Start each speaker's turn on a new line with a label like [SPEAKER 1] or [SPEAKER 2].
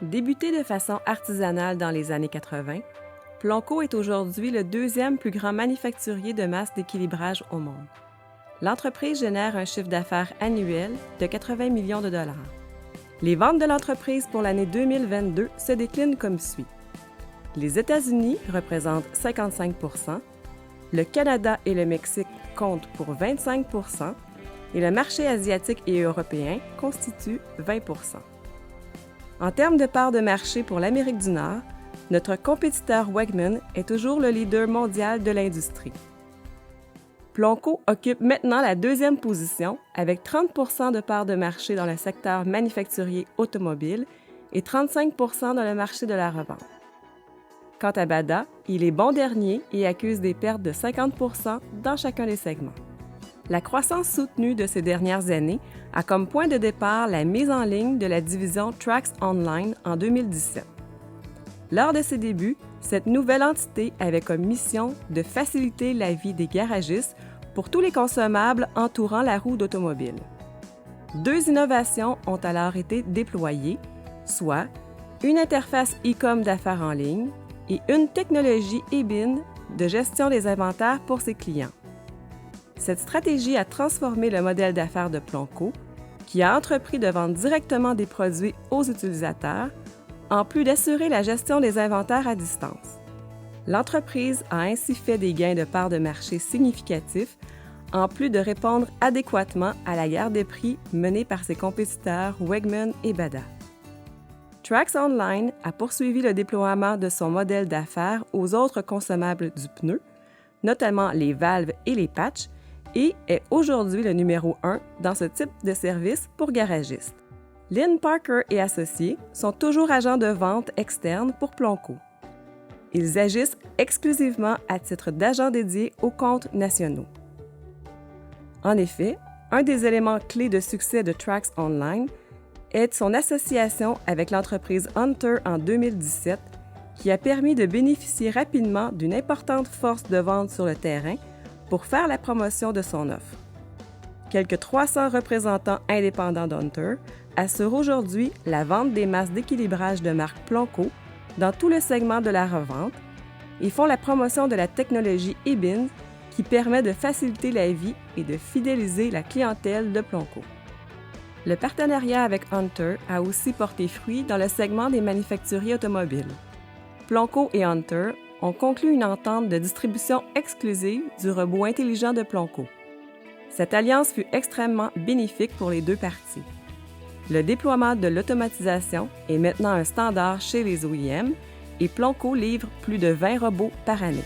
[SPEAKER 1] Débuté de façon artisanale dans les années 80, Planco est aujourd'hui le deuxième plus grand manufacturier de masse d'équilibrage au monde. L'entreprise génère un chiffre d'affaires annuel de 80 millions de dollars. Les ventes de l'entreprise pour l'année 2022 se déclinent comme suit. Les États-Unis représentent 55 %, le Canada et le Mexique comptent pour 25 % et le marché asiatique et européen constitue 20 %. En termes de part de marché pour l'Amérique du Nord, notre compétiteur Wegmans est toujours le leader mondial de l'industrie. Planco occupe maintenant la deuxième position avec 30 % de part de marché dans le secteur manufacturier automobile et 35 % dans le marché de la revente. Quant à Bada, il est bon dernier et accuse des pertes de 50 % dans chacun des segments. La croissance soutenue de ces dernières années a comme point de départ la mise en ligne de la division Trax Online en 2017. Lors de ses débuts, cette nouvelle entité avait comme mission de faciliter la vie des garagistes pour tous les consommables entourant la roue d'automobile. 2 innovations ont alors été déployées, soit une interface e-com d'affaires en ligne et une technologie e-bin de gestion des inventaires pour ses clients. Cette stratégie a transformé le modèle d'affaires de Planco, qui a entrepris de vendre directement des produits aux utilisateurs, en plus d'assurer la gestion des inventaires à distance. L'entreprise a ainsi fait des gains de part de marché significatifs, en plus de répondre adéquatement à la guerre des prix menée par ses compétiteurs Wegmans et Bada. Trax Online a poursuivi le déploiement de son modèle d'affaires aux autres consommables du pneu, notamment les valves et les patchs, et est aujourd'hui le numéro 1 dans ce type de service pour garagistes. Lynn Parker et associés sont toujours agents de vente externes pour Planco. Ils agissent exclusivement à titre d'agents dédiés aux comptes nationaux. En effet, un des éléments clés de succès de Trax Online est son association avec l'entreprise Hunter en 2017, qui a permis de bénéficier rapidement d'une importante force de vente sur le terrain pour faire la promotion de son offre. Quelques 300 représentants indépendants d'Hunter assurent aujourd'hui la vente des masses d'équilibrage de marque Planco dans tout le segment de la revente et font la promotion de la technologie e-bin qui permet de faciliter la vie et de fidéliser la clientèle de Planco. Le partenariat avec Hunter a aussi porté fruit dans le segment des manufacturiers automobiles. Planco et Hunter ont conclu une entente de distribution exclusive du robot intelligent de Planco. Cette alliance fut extrêmement bénéfique pour les deux parties. Le déploiement de l'automatisation est maintenant un standard chez les OEM et Planco livre plus de 20 robots par année.